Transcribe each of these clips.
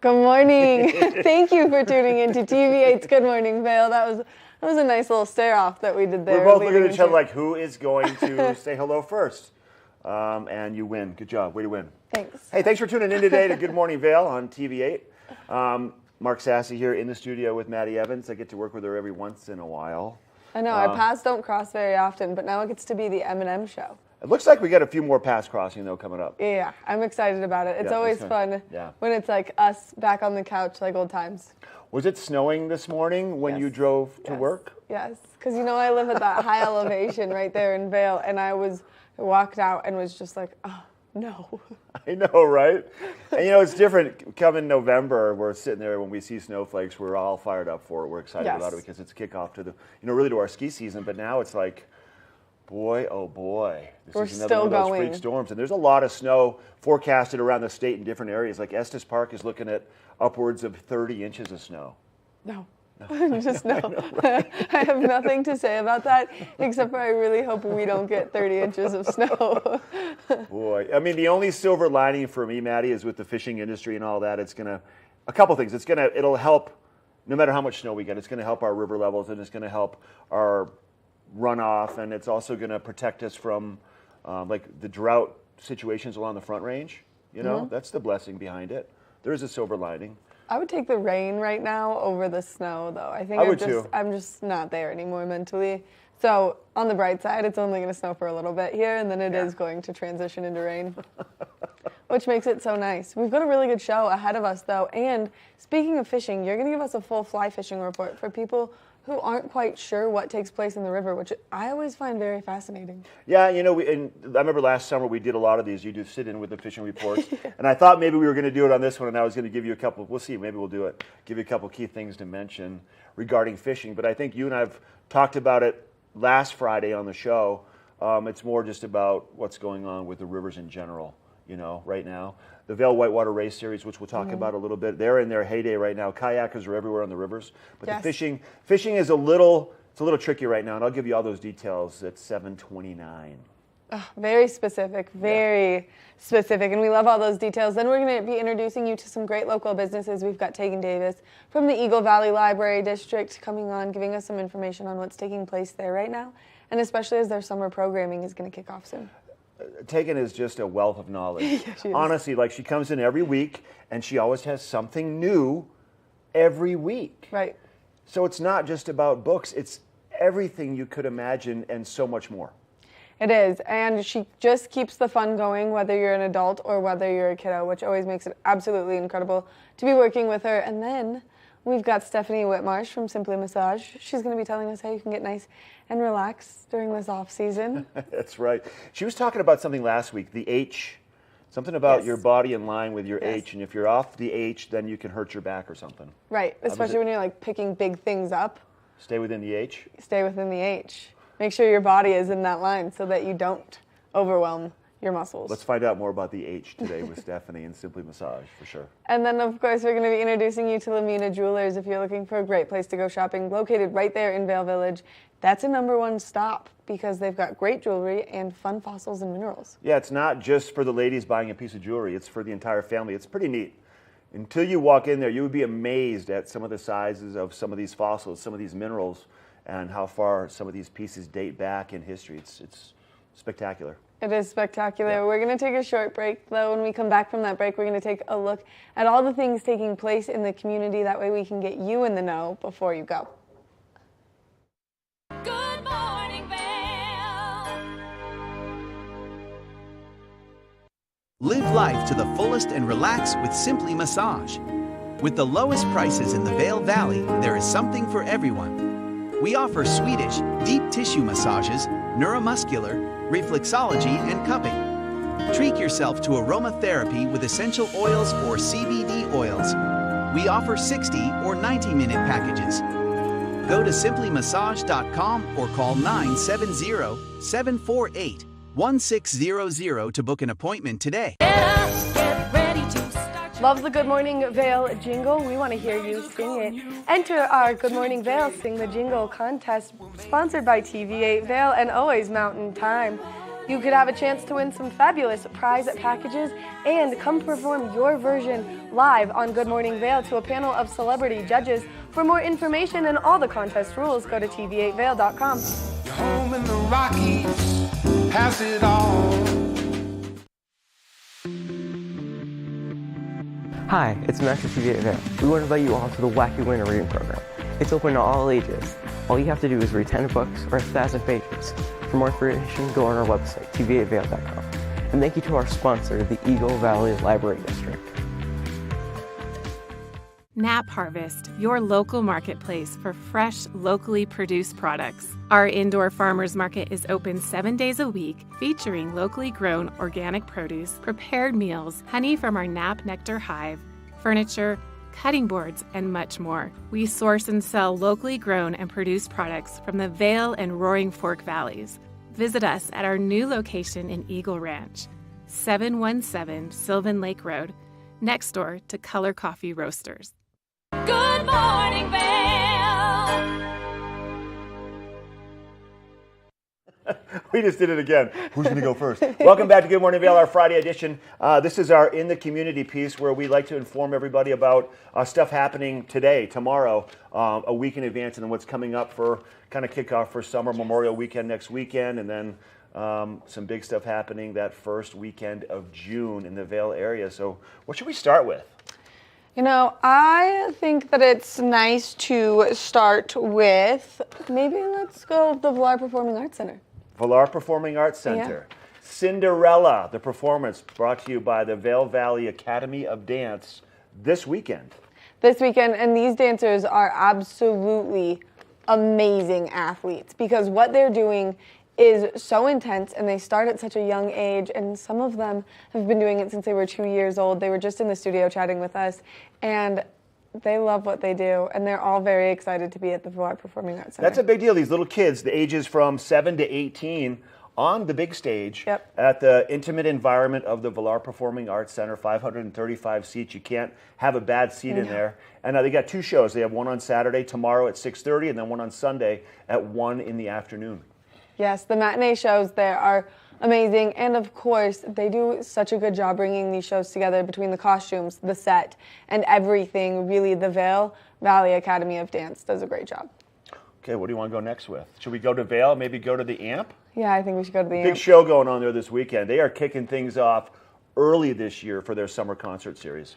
Good morning. Thank you for tuning into TV8's Good Morning Vail. That was a nice little stare-off that we did there. We're both looking at each other like, who is going to say hello first? And you win. Good job. Way to win. Thanks. Hey, thanks for tuning in today to Good Morning Vail on TV8. Mark Sassy here in the studio with Maddie Evans. I get to work with her every once in a while. I know, our paths don't cross very often, but now it gets to be the M&M show. It looks like we got a few more paths crossing, though, coming up. Yeah, I'm excited about it. It's always fun when it's like us back on the couch like old times. Was it snowing this morning when you drove to work? Yes, because you know I live at that high elevation right there in Vail, and I walked out and was just like, oh, no. I know, right? And you know, it's different. Coming November, we're sitting there when we see snowflakes, we're all fired up for it. We're excited about it because it's a kickoff to the, really to our ski season. But now it's like, boy, oh boy, this is another one of those freak storms. And there's a lot of snow forecasted around the state in different areas. Like Estes Park is looking at upwards of 30 inches of snow. No. Just no. I have nothing to say about that, except for I really hope we don't get 30 inches of snow. Boy, I mean, the only silver lining for me, Maddie, is with the fishing industry and all that, a couple things. It'll help, no matter how much snow we get, it's gonna help our river levels, and it's gonna help our runoff, and it's also gonna protect us from like the drought situations along the Front Range. That's the blessing behind it. There is a silver lining. I would take the rain right now over the snow, though. I think I'm just not there anymore mentally. So on the bright side, it's only going to snow for a little bit here, and then it is going to transition into rain, which makes it so nice. We've got a really good show ahead of us, though. And speaking of fishing, you're going to give us a full fly fishing report for people who aren't quite sure what takes place in the river, which I always find very fascinating. Yeah, and I remember last summer we did a lot of these. You do sit in with the fishing reports. And I thought maybe we were going to do it on this one, and I was going to give you a couple, we'll see, maybe we'll do it, give you a couple key things to mention regarding fishing. But I think you and I have talked about it last Friday on the show. It's more just about what's going on with the rivers in general, right now. The Vail Whitewater Race Series, which we'll talk about a little bit, they're in their heyday right now. Kayakers are everywhere on the rivers, but the fishing is a little tricky right now, and I'll give you all those details at 7:29. Very specific, very specific, and we love all those details. Then we're going to be introducing you to some great local businesses. We've got Tegan Davis from the Eagle Valley Library District coming on, giving us some information on what's taking place there right now, and especially as their summer programming is going to kick off soon. Tegan is just a wealth of knowledge. Yeah, honestly, like she comes in every week and she always has something new every week. Right. So it's not just about books, it's everything you could imagine and so much more. It is, and she just keeps the fun going, whether you're an adult or whether you're a kiddo, which always makes it absolutely incredible to be working with her. And then we've got Stephanie Whitmarsh from Simply Massage. She's going to be telling us how you can get nice and relax during this off season. That's right. She was talking about something last week, the H, something about your body in line with your H, and if you're off the H, then you can hurt your back or something. Right, especially when you're like picking big things up. Stay within the H? Stay within the H. Make sure your body is in that line so that you don't overwhelm your muscles. Let's find out more about the H today with Stephanie and Simply Massage, for sure. And then, of course, we're going to be introducing you to Lamina Jewelers if you're looking for a great place to go shopping, located right there in Vail Village. That's a #1 stop because they've got great jewelry and fun fossils and minerals. Yeah, it's not just for the ladies buying a piece of jewelry. It's for the entire family. It's pretty neat. Until you walk in there, you would be amazed at some of the sizes of some of these fossils, some of these minerals, and how far some of these pieces date back in history. It's spectacular. It is spectacular. Yeah. We're going to take a short break, though. When we come back from that break, we're going to take a look at all the things taking place in the community. That way we can get you in the know before you go. Good morning, Vail. Live life to the fullest and relax with Simply Massage. With the lowest prices in the Vail Valley, there is something for everyone. We offer Swedish, deep tissue massages, neuromuscular, reflexology, and cupping. Treat yourself to aromatherapy with essential oils or CBD oils. We offer 60 or 90-minute packages. Go to simplymassage.com or call 970-748-1600 to book an appointment today. Get ready to start. Love the Good Morning Vail jingle. We want to hear you sing it. Enter our Good Morning Vail Sing the Jingle contest, sponsored by TV8 Vail and always Mountain Time. You could have a chance to win some fabulous prize packages and come perform your version live on Good Morning Vail to a panel of celebrity judges. For more information and all the contest rules, go to tv8vail.com. Your home in the Rockies has it all. Hi, it's Max from TV8 Vail. We want to invite you all to the Wacky Winter Reading Program. It's open to all ages. All you have to do is read 10 books or 1,000 pages. For more information, go on our website, tv8vail.com. And thank you to our sponsor, the Eagle Valley Library District. Nap Harvest, your local marketplace for fresh, locally produced products. Our indoor farmers market is open 7 days a week, featuring locally grown organic produce, prepared meals, honey from our Nap Nectar hive, furniture, cutting boards, and much more. We source and sell locally grown and produced products from the Vail and Roaring Fork valleys. Visit us at our new location in Eagle Ranch, 717 Sylvan Lake Road, next door to Color Coffee Roasters. Good morning, Vail. We just did it again. Who's going to go first? Welcome back to Good Morning Vail, our Friday edition. This is our In the Community piece where we like to inform everybody about stuff happening today, tomorrow, a week in advance, and then what's coming up for kind of kickoff for summer, Memorial Weekend next weekend, and then some big stuff happening that first weekend of June in the Vail area. So what should we start with? You know, I think that it's nice to start with, maybe let's go with the Vail Performing Arts Center. Vail Performing Arts Center. Yeah. Cinderella, the performance brought to you by the Vail Valley Academy of Dance this weekend. This weekend, and these dancers are absolutely amazing athletes because what they're doing is so intense, and they start at such a young age, and some of them have been doing it since they were 2 years old. They were just in the studio chatting with us, and they love what they do, and they're all very excited to be at the Vail Performing Arts Center. That's a big deal. These little kids, the ages from 7 to 18, on the big stage at the intimate environment of the Vail Performing Arts Center, 535 seats. You can't have a bad seat in there. And they got 2 shows. They have one on Saturday, tomorrow at 6:30, and then one on Sunday at 1 in the afternoon. Yes, the matinee shows there are amazing, and of course, they do such a good job bringing these shows together between the costumes, the set, and everything. Really, the Vail Valley Academy of Dance does a great job. Okay, what do you want to go next with? Should we go to Vail, maybe go to the Amp? Yeah, I think we should go to the Amp. Big show going on there this weekend. They are kicking things off early this year for their summer concert series.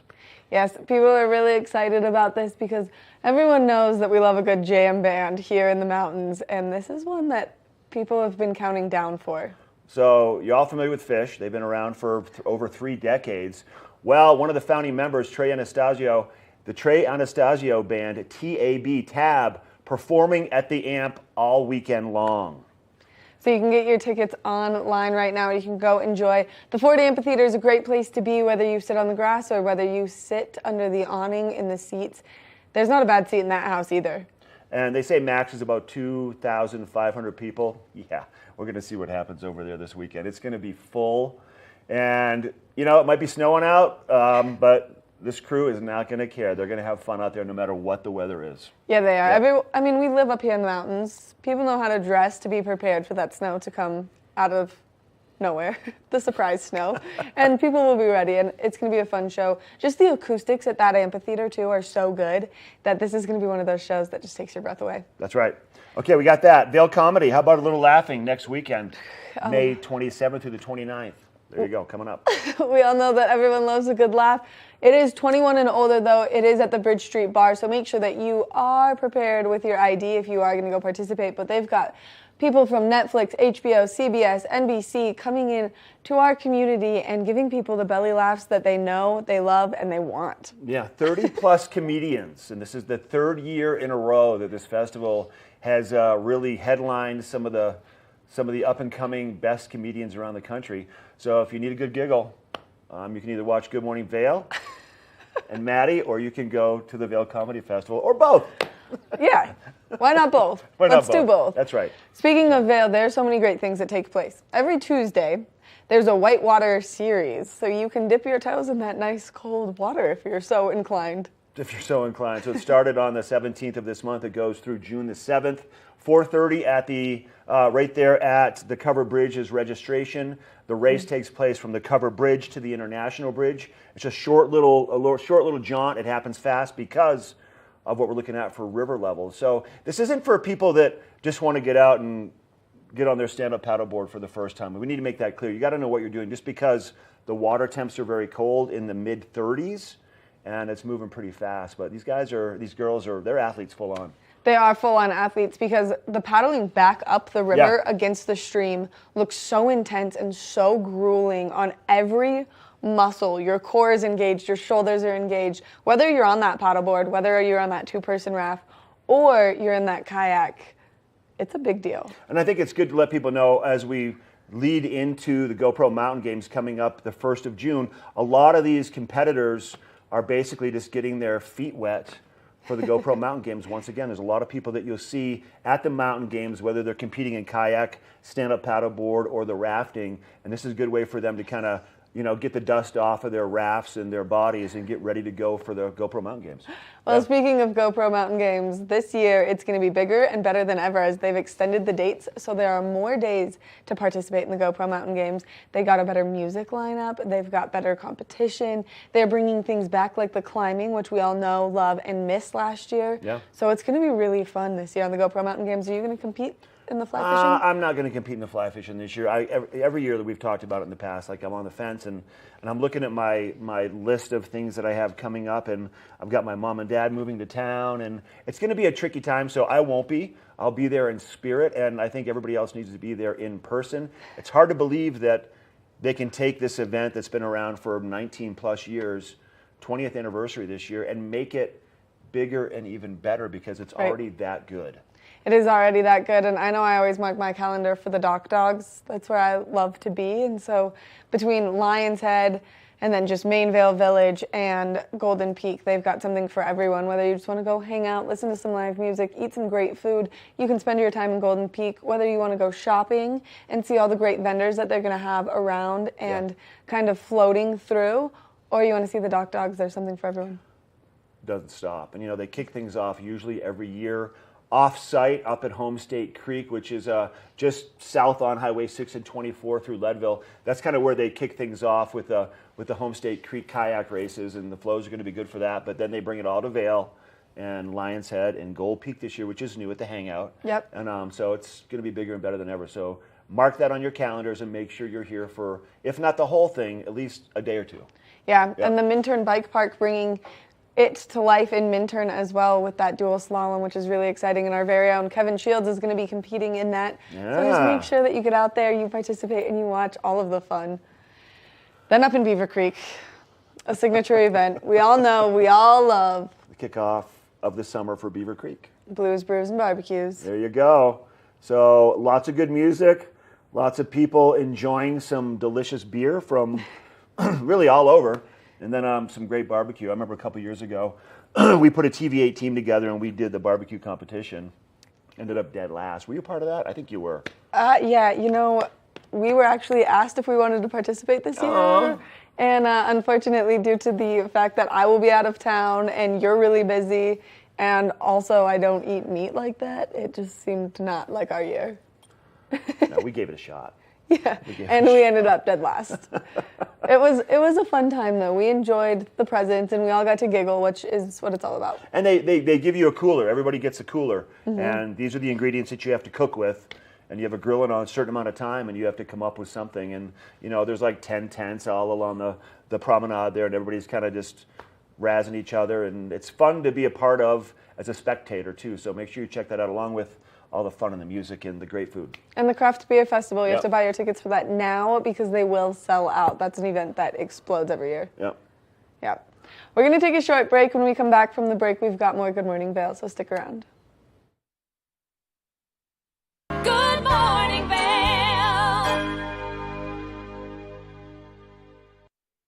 Yes, people are really excited about this because everyone knows that we love a good jam band here in the mountains, and this is one that people have been counting down for. So you're all familiar with Fish. They've been around for over 3 decades. Well, one of the founding members, Trey Anastasio, the Trey Anastasio Band, TAB, performing at the Amp all weekend long. So you can get your tickets online right now. You can go enjoy. The Ford Amphitheater is a great place to be, whether you sit on the grass or whether you sit under the awning in the seats. There's not a bad seat in that house either. And they say max is about 2,500 people. Yeah, we're going to see what happens over there this weekend. It's going to be full. And, you know, it might be snowing out, but this crew is not going to care. They're going to have fun out there no matter what the weather is. Yeah, they are. Yeah. I mean, we live up here in the mountains. People know how to dress to be prepared for that snow to come out of nowhere, the surprise snow, and people will be ready, and it's going to be a fun show. Just the acoustics at that amphitheater, too, are so good that this is going to be one of those shows that just takes your breath away. That's right. Okay, we got that. Vail Comedy, how about a little laughing next weekend, May 27th through the 29th? There you go, coming up. We all know that everyone loves a good laugh. It is 21 and older, though. It is at the Bridge Street Bar, so make sure that you are prepared with your ID if you are going to go participate, but they've got people from Netflix, HBO, CBS, NBC coming in to our community and giving people the belly laughs that they know, they love, and they want. Yeah, 30-plus comedians, and this is the 3rd year in a row that this festival has really headlined some of the up-and-coming best comedians around the country. So if you need a good giggle, you can either watch Good Morning Vail and Maddie, or you can go to the Vail Comedy Festival, or both. Yeah, why not both? Let's do both. That's right. Speaking of Vail, there are so many great things that take place. Every Tuesday, there's a whitewater series, so you can dip your toes in that nice cold water if you're so inclined. If you're so inclined. So it started on the 17th of this month. It goes through June the 7th, 4:30 at the right there at the Cover Bridge is registration. The race takes place from the Cover Bridge to the International Bridge. It's a short little jaunt. It happens fast because of what we're looking at for river levels. So this isn't for people that just want to get out and get on their stand-up paddleboard for the first time. We need to make that clear. You got to know what you're doing. Just because the water temps are very cold in the mid 30s and it's moving pretty fast, but these girls they're athletes full on. They are full-on athletes because the paddling back up the river against the stream looks so intense and so grueling on every muscle. Your core is engaged, your shoulders are engaged. Whether you're on that paddleboard, whether you're on that two-person raft, or you're in that kayak, it's a big deal. And I think it's good to let people know as we lead into the GoPro Mountain Games coming up the 1st of June, a lot of these competitors are basically just getting their feet wet for the GoPro Mountain Games. Once again, there's a lot of people that you'll see at the Mountain Games, whether they're competing in kayak, stand-up paddleboard, or the rafting, and this is a good way for them to kind of get the dust off of their rafts and their bodies and get ready to go for the GoPro Mountain Games. Well, speaking of GoPro Mountain Games, this year it's going to be bigger and better than ever as they've extended the dates, so there are more days to participate in the GoPro Mountain Games. They got a better music lineup. They've got better competition. They're bringing things back like the climbing, which we all know, love, and missed last year. Yeah. So it's going to be really fun this year on the GoPro Mountain Games. Are you going to compete in the fly fishing? I'm not going to compete in the fly fishing this year. Every year that we've talked about it in the past, like I'm on the fence and I'm looking at my list of things that I have coming up, and I've got my mom and dad moving to town, and it's going to be a tricky time, so I won't be. I'll be there in spirit, and I think everybody else needs to be there in person. It's hard to believe that they can take this event that's been around for 19 plus years, 20th anniversary this year, and make it bigger and even better because it's already that good. It is already that good, and I know I always mark my calendar for the Dock Dogs. That's where I love to be, and so between Lion's Head and then just Main Vail Village and Golden Peak, they've got something for everyone. Whether you just want to go hang out, listen to some live music, eat some great food, you can spend your time in Golden Peak. Whether you want to go shopping and see all the great vendors that they're going to have around and kind of floating through, or you want to see the Dock Dogs, there's something for everyone. Doesn't stop. And they kick things off usually every year off-site up at Home State Creek, which is just south on Highway 6 and 24 through Leadville. That's kind of where they kick things off with the Home State Creek kayak races, and the flows are going to be good for that. But then they bring it all to Vail and Lion's Head and Gold Peak this year, which is new at the Hangout. Yep. And so it's going to be bigger and better than ever. So mark that on your calendars and make sure you're here for, if not the whole thing, at least a day or two. Yeah, and the Minturn Bike Park bringing it to life in Minturn as well with that dual slalom, which is really exciting. And our very own Kevin Shields is going to be competing in that. Yeah. So just make sure that you get out there, you participate, and you watch all of the fun. Then up in Beaver Creek, a signature event we all know, we all love. The kickoff of the summer for Beaver Creek. Blues, Brews, and Barbecues. There you go. So lots of good music, lots of people enjoying some delicious beer from really all over. And then some great barbecue. I remember a couple years ago, we put a TVA team together and we did the barbecue competition. Ended up dead last. Were you a part of that? I think you were. Yeah, we were actually asked if we wanted to participate this year. And unfortunately, due to the fact that I will be out of town and you're really busy, and also I don't eat meat like that, it just seemed not like our year. No, we gave it a shot. Yeah, and we ended up dead last. It was a fun time, though. We enjoyed the presents, and we all got to giggle, which is what it's all about. And they give you a cooler. Everybody gets a cooler. Mm-hmm. And these are the ingredients that you have to cook with. And you have a grill in on a certain amount of time, and you have to come up with something. And, there's like 10 tents all along the promenade there, and everybody's kind of just razzing each other. And it's fun to be a part of as a spectator, too. So make sure you check that out, along with all the fun and the music and the great food. And the Craft Beer Festival, you have to buy your tickets for that now because they will sell out. That's an event that explodes every year. Yep. We're going to take a short break. When we come back from the break, we've got more Good Morning Vail, so stick around. Good morning, Vail.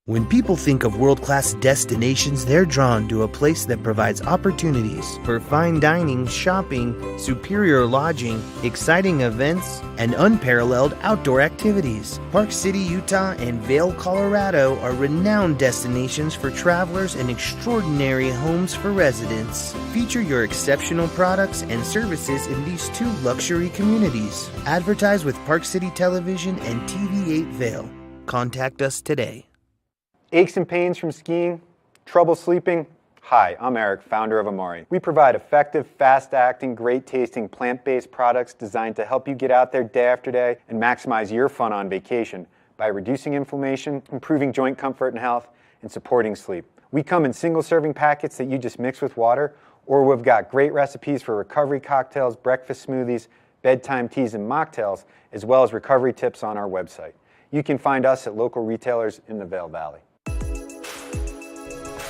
When people think of world-class destinations, they're drawn to a place that provides opportunities for fine dining, shopping, superior lodging, exciting events, and unparalleled outdoor activities. Park City, Utah, and Vail, Colorado are renowned destinations for travelers and extraordinary homes for residents. Feature your exceptional products and services in these two luxury communities. Advertise with Park City Television and TV8 Vail. Contact us today. Aches and pains from skiing? Trouble sleeping? Hi, I'm Eric, founder of Amari. We provide effective, fast-acting, great-tasting, plant-based products designed to help you get out there day after day and maximize your fun on vacation by reducing inflammation, improving joint comfort and health, and supporting sleep. We come in single-serving packets that you just mix with water, or we've got great recipes for recovery cocktails, breakfast smoothies, bedtime teas, and mocktails, as well as recovery tips on our website. You can find us at local retailers in the Vail Valley.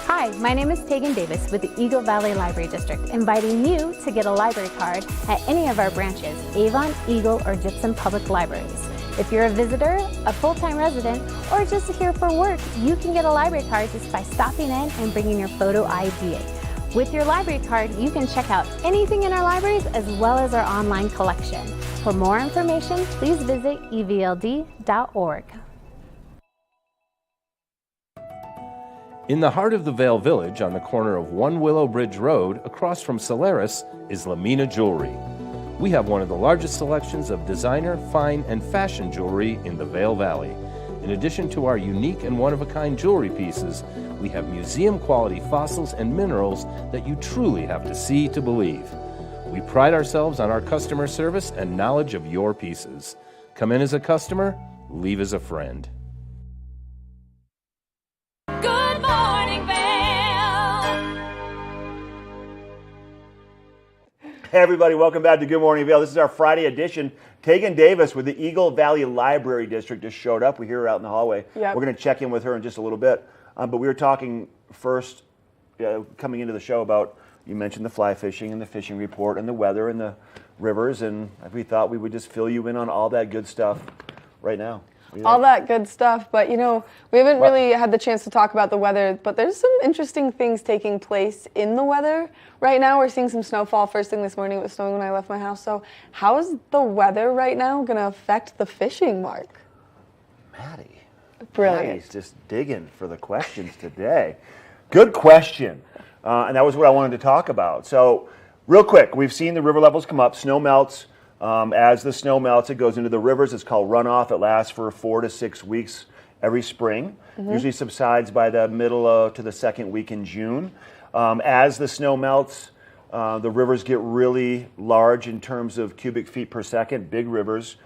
Hi, my name is Tegan Davis with the Eagle Valley Library District, inviting you to get a library card at any of our branches, Avon, Eagle, or Gypsum Public Libraries. If you're a visitor, a full-time resident, or just here for work, you can get a library card just by stopping in and bringing your photo ID. With your library card, you can check out anything in our libraries as well as our online collection. For more information, please visit evld.org. In the heart of the Vail Village, on the corner of One Willow Bridge Road, across from Solaris, is Lamina Jewelry. We have one of the largest selections of designer, fine, and fashion jewelry in the Vail Valley. In addition to our unique and one-of-a-kind jewelry pieces, we have museum-quality fossils and minerals that you truly have to see to believe. We pride ourselves on our customer service and knowledge of your pieces. Come in as a customer, leave as a friend. Good morning, Vail. Hey everybody, welcome back to Good Morning Vail. This is our Friday edition. Tegan Davis with the Eagle Valley Library District just showed up. We hear her out in the hallway. Yep. We're going to check in with her in just a little bit. But we were talking first, coming into the show about, you mentioned the fly fishing and the fishing report and the weather and the rivers, and we thought we would just fill you in on all that good stuff right now. All that good stuff, but we haven't really had the chance to talk about the weather, but there's some interesting things taking place in the weather right now. We're seeing some snowfall first thing this morning. It was snowing when I left my house. So how is the weather right now going to affect the fishing, Mark? Maddie. Brilliant. Maddie's just digging for the questions today. Good question. And that was what I wanted to talk about. So real quick, we've seen the river levels come up, snow melts. As the snow melts, it goes into the rivers. It's called runoff. It lasts for 4 to 6 weeks every spring. Usually subsides by the middle to the second week in June. As the snow melts, the rivers get really large in terms of cubic feet per second, big rivers,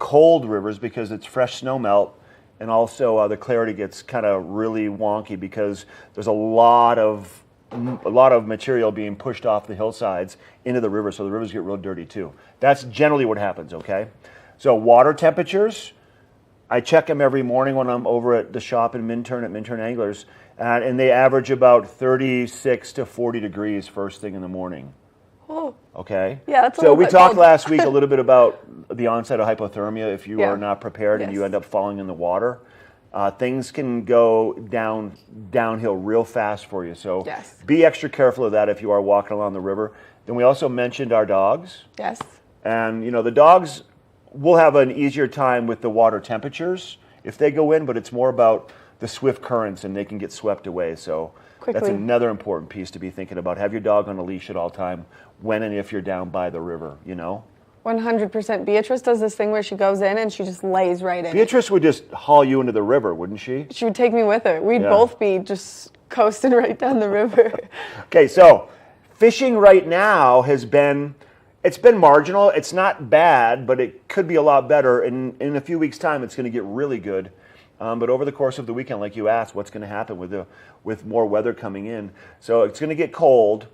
cold rivers because it's fresh snow melt, and also the clarity gets kind of really wonky because there's a lot of material being pushed off the hillsides into the river, so the rivers get real dirty too. That's generally what happens, okay? So water temperatures, I check them every morning when I'm over at the shop in Minturn at Minturn Anglers, and they average about 36 to 40 degrees first thing in the morning. Oh. Okay? Yeah, that's a so little we bit talked cold. last week a little bit about the onset of hypothermia if you Yeah. are not prepared and Yes. you end up falling in the water. Things can go downhill real fast for you. So Yes. be extra careful of that if you are walking along the river. Then we also mentioned our dogs. Yes. And, the dogs will have an easier time with the water temperatures if they go in, but it's more about the swift currents and they can get swept away. So that's Quickly. another important piece to be thinking about. Have your dog on a leash at all time when and if you're down by the river, 100%. Beatrice does this thing where she goes in and she just lays right in. Beatrice would just haul you into the river, wouldn't she? She would take me with her. We'd Yeah. both be just coasting right down the river. Okay, so fishing right now it's been marginal. It's not bad, but it could be a lot better. In a few weeks' time, it's going to get really good. But over the course of the weekend, like you asked, what's going to happen with more weather coming in? So it's going to get cold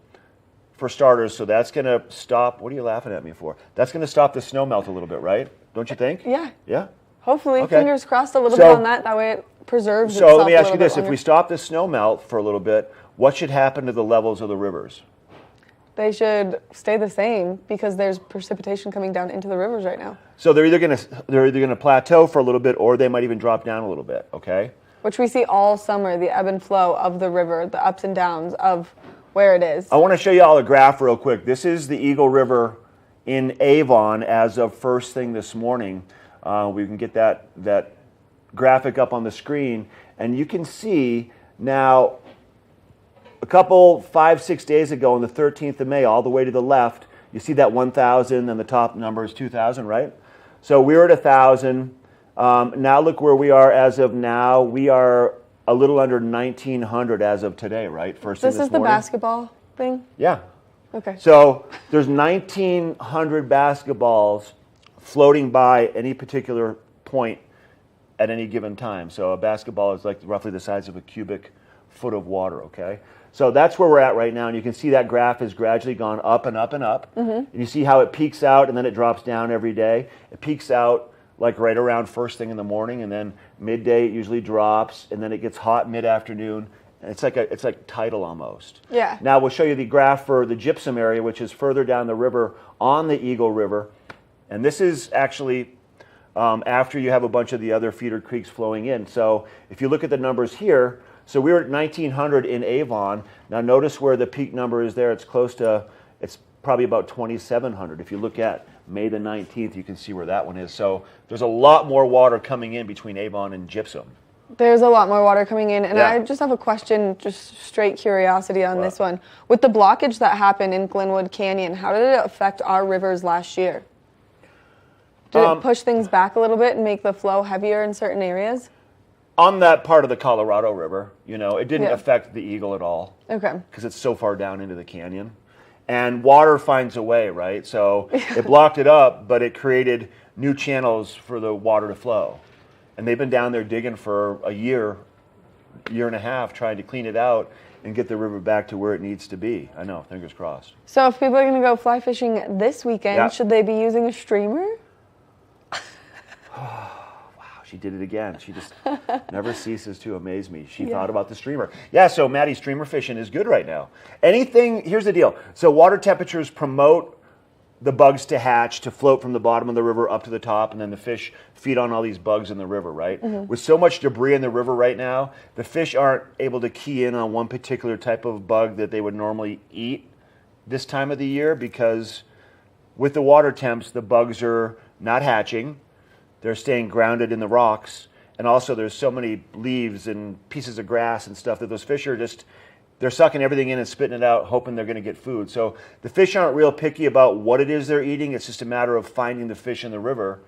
for starters, so that's going to stop. What are you laughing at me for? That's going to stop the snow melt a little bit, right? Don't you think? Yeah. Yeah? Hopefully, Okay. fingers crossed a little So- bit on that. That way it preserves itself So let me a ask you little bit this. If longer. we stop the snow melt for a little bit, what should happen to the levels of the rivers? They should stay the same because there's precipitation coming down into the rivers right now. So they're either going to plateau for a little bit, or they might even drop down a little bit. Okay. which we see all summer, the ebb and flow of the river, the ups and downs of where it is. I want to show you all a graph real quick. This is the Eagle River in Avon as of first thing this morning. We can get that graphic up on the screen, and you can see now a couple 5-6 days ago on the 13th of May, all the way to the left, you see that 1,000 and the top number is 2,000, right? So we were at 1,000. Now look where we are as of now. We are a little under 1,900 as of today, right? First thing this morning. This is the basketball thing? Yeah. Okay. So there's 1,900 basketballs floating by any particular point at any given time. So a basketball is like roughly the size of a cubic foot of water, okay? So that's where we're at right now, and you can see that graph has gradually gone up and up and up. Mm-hmm. And you see how it peaks out and then it drops down every day. It peaks out like right around first thing in the morning, and then midday it usually drops, and then it gets hot mid-afternoon. And it's like tidal almost. Yeah. Now we'll show you the graph for the gypsum area, which is further down the river on the Eagle River. And this is actually after you have a bunch of the other feeder creeks flowing in. So if you look at the numbers here, so we were at 1,900 in Avon. Now notice where the peak number is there. It's probably about 2,700. If you look at May the 19th, you can see where that one is. So there's a lot more water coming in between Avon and Gypsum. There's a lot more water coming in, and I just have a question, just straight curiosity on this one. With the blockage that happened in Glenwood Canyon, how did it affect our rivers last year? Did it push things back a little bit and make the flow heavier in certain areas? On that part of the Colorado River, it didn't affect the Eagle at all. Okay. Because it's so far down into the canyon. And water finds a way, right? So it blocked it up, but it created new channels for the water to flow. And they've been down there digging for a year and a half, trying to clean it out and get the river back to where it needs to be. I know, fingers crossed. So if people are going to go fly fishing this weekend, should they be using a streamer? She did it again. She just never ceases to amaze me. She thought about the streamer. Yeah, so Maddie, streamer fishing is good right now. Here's the deal. So water temperatures promote the bugs to hatch, to float from the bottom of the river up to the top, and then the fish feed on all these bugs in the river, right? Mm-hmm. With so much debris in the river right now, the fish aren't able to key in on one particular type of bug that they would normally eat this time of the year, because with the water temps, the bugs are not hatching. They're staying grounded in the rocks, and also there's so many leaves and pieces of grass and stuff that those fish are they're sucking everything in and spitting it out, hoping they're going to get food. So the fish aren't real picky about what it is they're eating. It's just a matter of finding the fish in the river,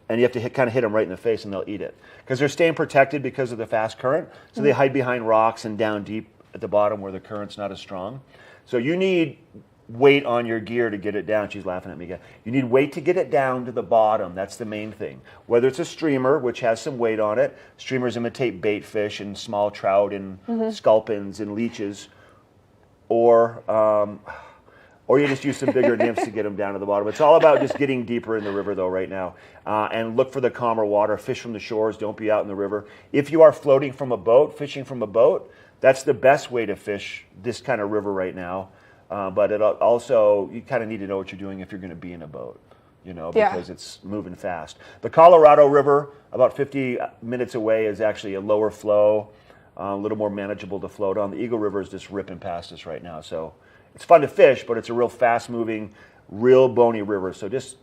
and you have to kind of hit them right in the face, and they'll eat it. Because they're staying protected because of the fast current, so they hide behind rocks and down deep at the bottom where the current's not as strong. So you need weight on your gear to get it down. She's laughing at me again. You need weight to get it down to the bottom. That's the main thing. Whether it's a streamer, which has some weight on it. Streamers imitate bait fish and small trout and sculpins and leeches. Or you just use some bigger nymphs to get them down to the bottom. It's all about just getting deeper in the river, though, right now. And look for the calmer water. Fish from the shores. Don't be out in the river. If you are floating from a boat, fishing from a boat, that's the best way to fish this kind of river right now. But it also, you kind of need to know what you're doing if you're going to be in a boat, because it's moving fast. The Colorado River, about 50 minutes away, is actually a lower flow, a little more manageable to float on. The Eagle River is just ripping past us right now. So it's fun to fish, but it's a real fast-moving, real bony river. So just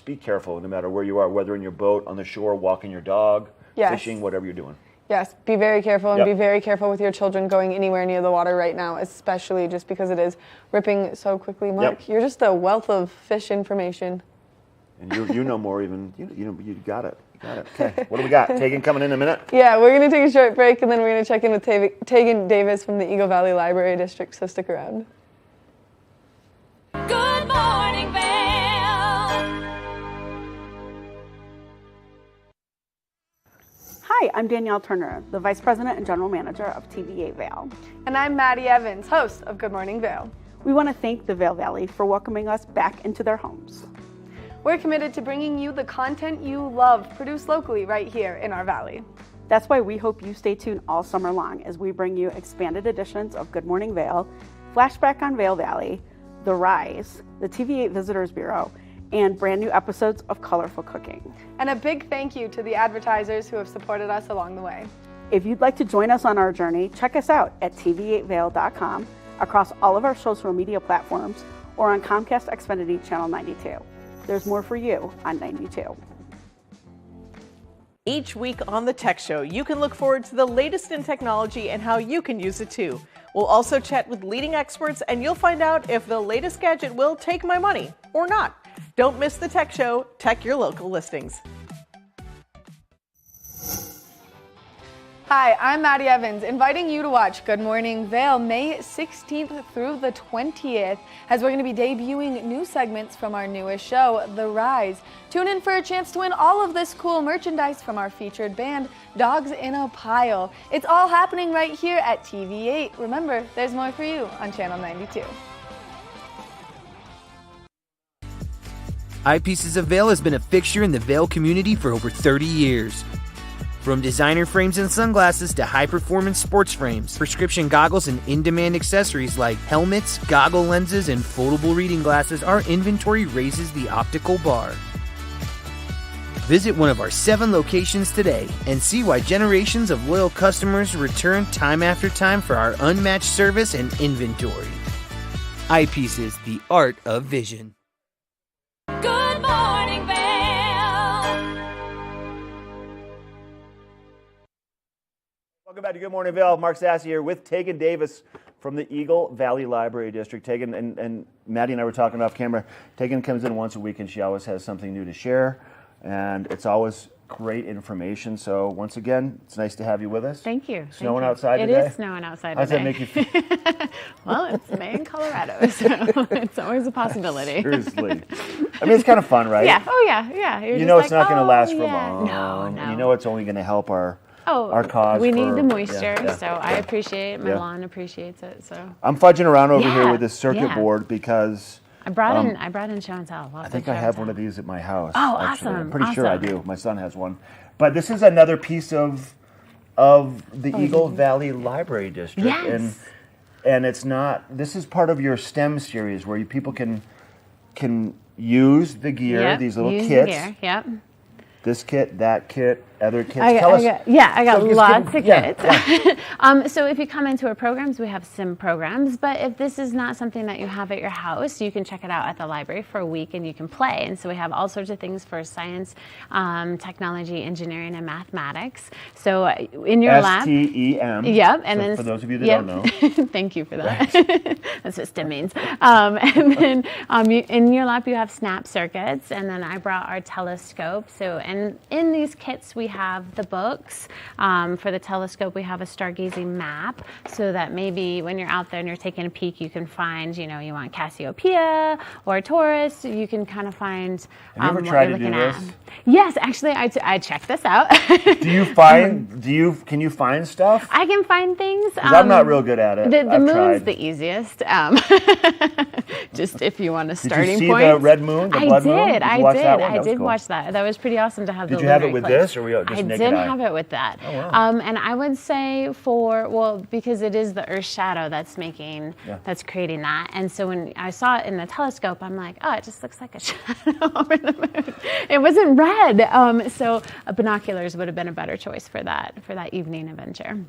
be careful no matter where you are, whether in your boat, on the shore, walking your dog, fishing, whatever you're doing. Yes, be very careful, and be very careful with your children going anywhere near the water right now, especially just because it is ripping so quickly. Mark, you're just a wealth of fish information. And you know more even. You got it. Okay, what do we got? Tegan coming in a minute? Yeah, we're going to take a short break, and then we're going to check in with Tegan Davis from the Eagle Valley Library District, so stick around. Good morning, Vail. Hi, I'm Danielle Turner, the Vice President and General Manager of TVA Vail. And I'm Maddie Evans, host of Good Morning Vail. We want to thank the Vail Valley for welcoming us back into their homes. We're committed to bringing you the content you love, produced locally right here in our valley. That's why we hope you stay tuned all summer long as we bring you expanded editions of Good Morning Vail, Flashback on Vail Valley, The Rise, the TVA Visitors Bureau, and brand new episodes of Colorful Cooking. And a big thank you to the advertisers who have supported us along the way. If you'd like to join us on our journey, check us out at tv8vail.com, across all of our social media platforms, or on Comcast Xfinity Channel 92. There's more for you on 92. Each week on The Tech Show, you can look forward to the latest in technology and how you can use it too. We'll also chat with leading experts, and you'll find out if the latest gadget will take my money or not. Don't miss The Tech Show. Tech your local listings. Hi, I'm Maddie Evans, inviting you to watch Good Morning Vail May 16th through the 20th, as we're going to be debuting new segments from our newest show, The Rise. Tune in for a chance to win all of this cool merchandise from our featured band, Dogs in a Pile. It's all happening right here at TV8. Remember, there's more for you on Channel 92. Eyepieces of Vail has been a fixture in the Vail community for over 30 years. From designer frames and sunglasses to high-performance sports frames, prescription goggles, and in-demand accessories like helmets, goggle lenses, and foldable reading glasses, our inventory raises the optical bar. Visit one of our 7 locations today and see why generations of loyal customers return time after time for our unmatched service and inventory. Eyepieces, the art of vision. Good morning, Vail. Welcome back to Good Morning Vail. Mark Sassy here with Tegan Davis from the Eagle Valley Library District. Tegan and Maddie and I were talking off camera. Tegan comes in once a week and she always has something new to share, and it's always great information. So once again, it's nice to have you with us. Thank you. Snowing outside today? It is snowing outside How's today. That make you feel? Well, it's May in Colorado, so it's always a possibility. Seriously. I mean, it's kind of fun, right? Yeah. Oh, yeah. You're you know just it's not going to last for yeah. long. No. You know it's only going to help our cause. We need the moisture, yeah. so I appreciate it. My lawn appreciates it. So I'm fudging around over here with this circuit board because I brought in show and tell. I think I have one of these at my house. Oh, actually. awesome! I'm pretty sure I do. My son has one. But this is another piece of the Eagle Valley Library District, and it's not. This is part of your STEM series where people can use the gear, these little kits. The gear. Yep. This kit, that kit, other kits. I got lots of kits. Yeah. So if you come into our programs, we have sim programs. But if this is not something that you have at your house, you can check it out at the library for a week and you can play. And so we have all sorts of things for science, technology, engineering, and mathematics. So in your lab. STEM. Yep. And so then for those of you that don't know. Thank you for that. That's what STEM means. And then in your lab, you have snap circuits. And then I brought our telescope. And in these kits, we have the books. For the telescope, we have a stargazing map, so that maybe when you're out there and you're taking a peek, you can find, you want Cassiopeia or Taurus. You can kind of find have you ever what tried you're to do looking this? at. Yes, actually, I checked this out. Can you find stuff? I can find things. I'm not real good at it. The moon's tried. the easiest. Just if you want a starting point. Did you see point. the red moon, the blood moon? I did watch that. That was pretty awesome to have. Did you have it with this, or were you just naked eye? I did have it with that. Oh, wow. And I would say because it is the Earth's shadow that's creating that. And so when I saw it in the telescope, I'm like, oh, it just looks like a shadow over the moon. It wasn't red. So binoculars would have been a better choice for that evening adventure.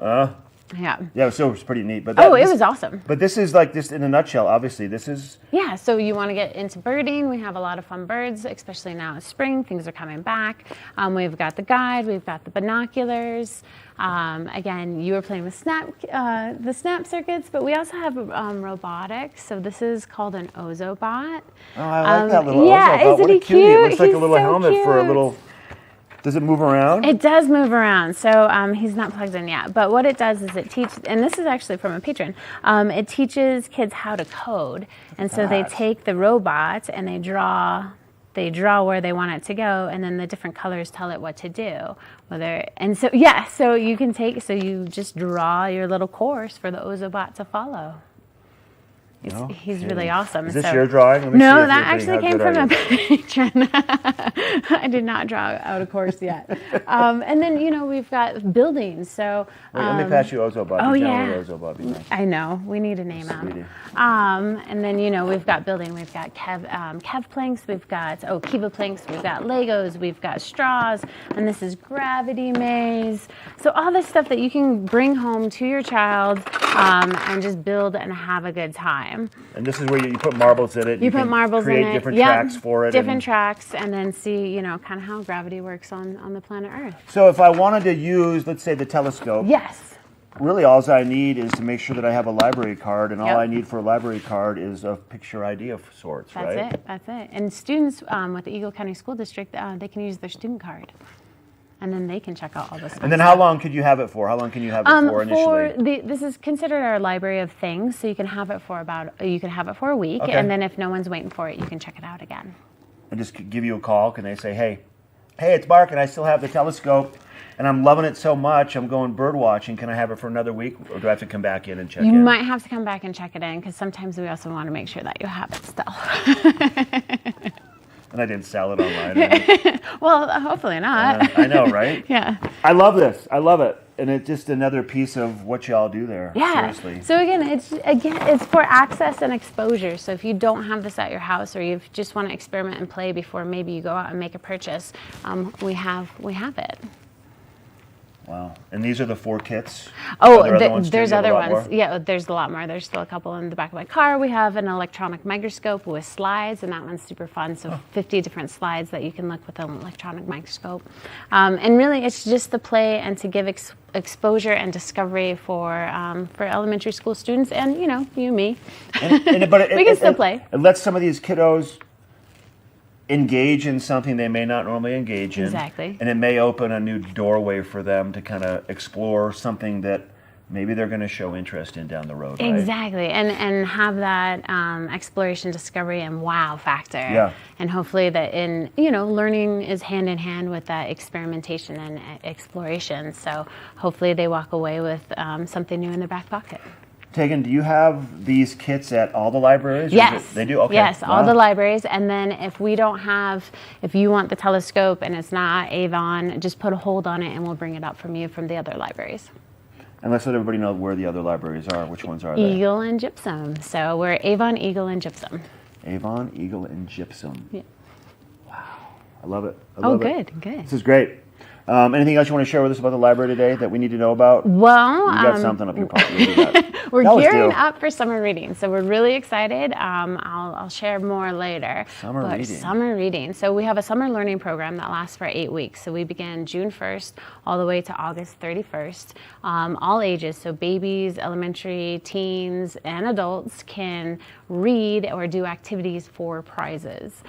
Yeah, so it was pretty neat. But it was awesome. But this is like this in a nutshell. Obviously, this is. Yeah, so you want to get into birding. We have a lot of fun birds, especially now it's spring. Things are coming back. We've got the guide. We've got the binoculars. Again, you were playing with the snap circuits, but we also have robotics. So this is called an Ozobot. Oh, I like that little Ozobot. Isn't he cute? It looks like a little so helmet cute. for a little. Does it move around? It does move around. So he's not plugged in yet. But what it does is it teaches, and this is actually from a patron, it teaches kids how to code. And so they take the robot and they draw where they want it to go, and then the different colors tell it what to do. So you just draw your little course for the Ozobot to follow. He's really awesome. Is this your drawing? No, that actually came from a patron. I did not draw out a course yet. And then, we've got buildings. So let me pass you Ozo Bob. Oh, yeah. Ozo Bob, nice. I know. We need a name out. And then, we've got building. We've got Kev planks. We've got Kiva planks. We've got Legos. We've got straws. And this is gravity maze. So all this stuff that you can bring home to your child and just build and have a good time. And this is where you put marbles in it. You put marbles in it. Create different tracks for it. Different tracks, and then see, kind of how gravity works on the planet Earth. So if I wanted to use, let's say, the telescope. Yes. Really, all I need is to make sure that I have a library card, and all I need for a library card is a picture ID of sorts, right? That's it. And students with the Eagle County School District, they can use their student card. And then they can check out all this stuff. And then how long could you have it for? How long can you have it for initially? This is considered our library of things, so you can have it for a week, and then if no one's waiting for it, you can check it out again. And just give you a call. Can they say, hey, it's Mark, and I still have the telescope, and I'm loving it so much, I'm going bird watching. Can I have it for another week, or do I have to come back in and check it? You might have to come back and check it in, because sometimes we also want to make sure that you have it still. And I didn't sell it online. Well, hopefully not. I know, right? Yeah. I love this. I love it. And it's just another piece of what y'all do there. Yeah. Seriously. So it's for access and exposure. So if you don't have this at your house, or you just want to experiment and play before maybe you go out and make a purchase, we have it. Wow. And these are the 4 kits? There's other ones. Yeah, there's a lot more. There's still a couple in the back of my car. We have an electronic microscope with slides, and that one's super fun. So 50 different slides that you can look with an electronic microscope. And really, it's just to play and to give exposure and discovery for elementary school students and, you, me. But we can still play. It lets some of these kiddos engage in something they may not normally engage in. Exactly. And it may open a new doorway for them to kind of explore something that maybe they're going to show interest in down the road, right? Exactly. And have that exploration, discovery, and wow factor. Yeah. And hopefully that learning is hand in hand with that experimentation and exploration. So hopefully they walk away with something new in their back pocket. Tegan, do you have these kits at all the libraries? Yes. They do? Okay. Yes, all the libraries. And then if you want the telescope and it's not Avon, just put a hold on it and we'll bring it up from the other libraries. And let's let everybody know where the other libraries are. Which ones are they? Eagle and Gypsum. So we're Avon, Eagle, and Gypsum. Avon, Eagle, and Gypsum. Yeah. Wow. I love it. Good. This is great. Anything else you want to share with us about the library today that we need to know about? Well, you got something up your pocket. We're gearing up for summer reading, so we're really excited. I'll share more later. Summer reading. So we have a summer learning program that lasts for 8 weeks. So we begin June 1st all the way to August 31st. All ages, so babies, elementary, teens, and adults can read or do activities for prizes.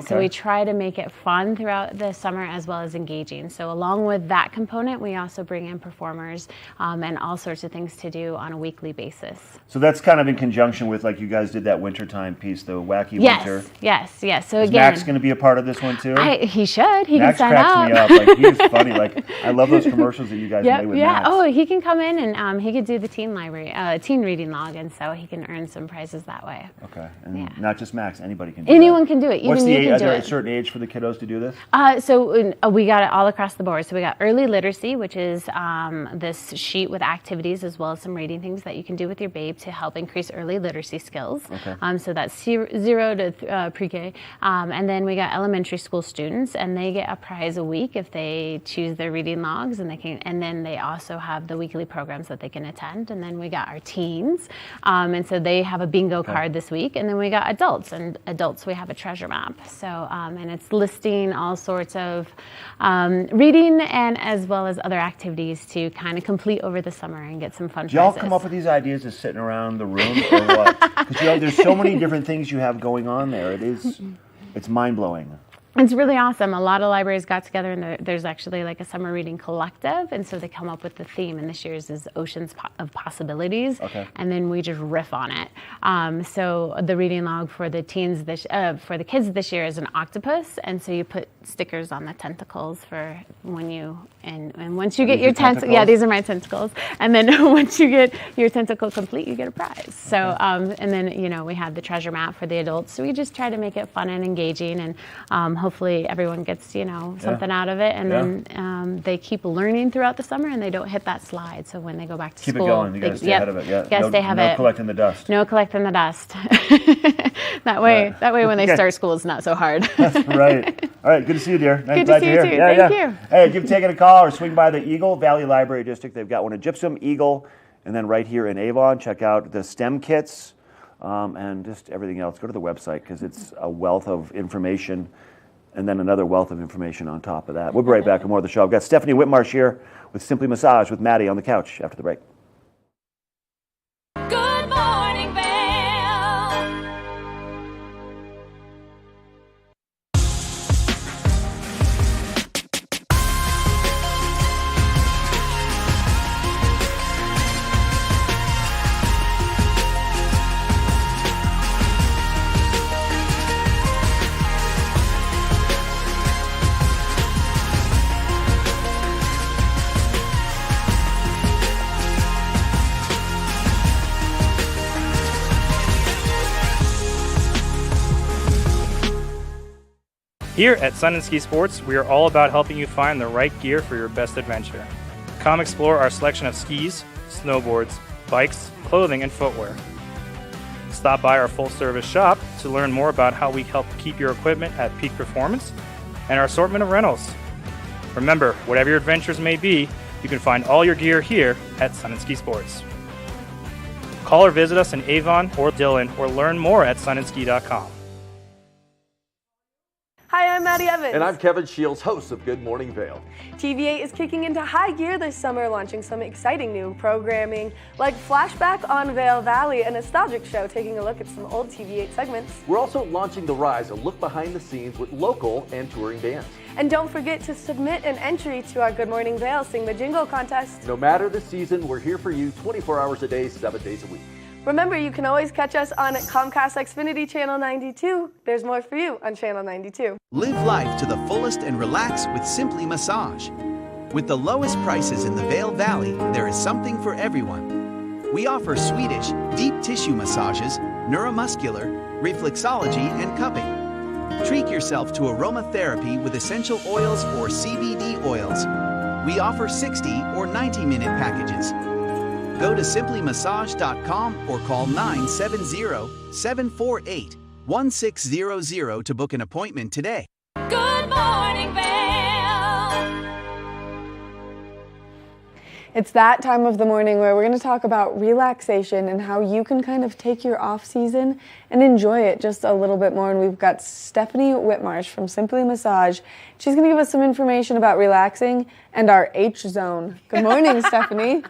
So we try to make it fun throughout the summer as well as engaging. So along with that component, we also bring in performers and all sorts of things to do on a weekly basis. So that's kind of in conjunction with, like, you guys did that wintertime piece, the Wacky Winter. Yes. So is again, Max going to be a part of this one too? He should. He Max can sign up. Max cracks me up. Like, he's funny. Like, I love those commercials that you guys made with Max. Oh, he can come in and he could do the teen reading log, and so he can earn some prizes that way. Okay, and not just Max. Anybody can do it. Anyone can do it. Even you can do it. Is there a certain age for the kiddos to do this? So we got it all across the board. So we got early literacy, which is this sheet with activities as well as some reading things that you can do with your babe to help increase early literacy skills. Okay. So that's 0 to pre-K. And then we got elementary school students, and they get a prize a week if they choose their reading logs, and then they also have the weekly programs that they can attend. And then we got our teens, and so they have a bingo card this week. And then we got adults, we have a treasure map. So and it's listing all sorts of reading and as well as other activities to kind of complete over the summer and get some fun prizes. Do y'all come up with these ideas just sitting around the room, or what? Because there's so many different things you have going on there. It's mind-blowing. It's really awesome. A lot of libraries got together, and there's actually like a summer reading collective, and so they come up with the theme, and this year's is Oceans of Possibilities, and then we just riff on it. So the reading log for the kids this year is an octopus, and so you put stickers on the tentacles for when you, and once you get your tentacles, yeah, these are my tentacles. And then once you get your tentacle complete, you get a prize. So, and then, you know, we had the treasure map for the adults. So we just try to make it fun and engaging, and hopefully everyone gets, you know, something out of it. And then they keep learning throughout the summer, and they don't hit that slide. So when they go back to keep school, it going. You got to stay ahead of it. Yeah. Stay ahead of it. No collecting the dust. No collecting the dust. That way when they start school, it's not so hard. That's right. All right, good to see you, dear. Good to see you, too. Thank you. Hey, give taking a call or swing by the Eagle Valley Library District. They've got one at Gypsum, Eagle, and then right here in Avon. Check out the STEM kits and just everything else. Go to the website because it's a wealth of information and then another wealth of information on top of that. We'll be right back with more of the show. I've got Stephanie Whitmarsh here with Simply Massage with Maddie on the couch after the break. Good morning, Vail. Here at Sun and Ski Sports, we are all about helping you find the right gear for your best adventure. Come explore our selection of skis, snowboards, bikes, clothing, and footwear. Stop by our full-service shop to learn more about how we help keep your equipment at peak performance and our assortment of rentals. Remember, whatever your adventures may be, you can find all your gear here at Sun and Ski Sports. Call or visit us in Avon or Dillon or learn more at sunandski.com. Hi, I'm Maddie Evans. And I'm Kevin Shields, host of Good Morning Vail. TVA is kicking into high gear this summer, launching some exciting new programming, like Flashback on Vail Valley, a nostalgic show taking a look at some old TVA segments. We're also launching The Rise, a look behind the scenes with local and touring bands. And don't forget to submit an entry to our Good Morning Vail Sing the Jingle contest. No matter the season, we're here for you 24 hours a day, 7 days a week. Remember, you can always catch us on Comcast Xfinity Channel 92. There's more for you on Channel 92. Live life to the fullest and relax with Simply Massage. With the lowest prices in the Vail Valley, there is something for everyone. We offer Swedish, deep tissue massages, neuromuscular, reflexology, and cupping. Treat yourself to aromatherapy with essential oils or CBD oils. We offer 60 or 90-minute packages. Go to simplymassage.com or call 970-748-1600 to book an appointment today. Good morning, Vail. It's that time of the morning where we're going to talk about relaxation and how you can kind of take your off season and enjoy it just a little bit more. And we've got Stephanie Whitmarsh from Simply Massage. She's going to give us some information about relaxing and our H zone. Good morning, Stephanie.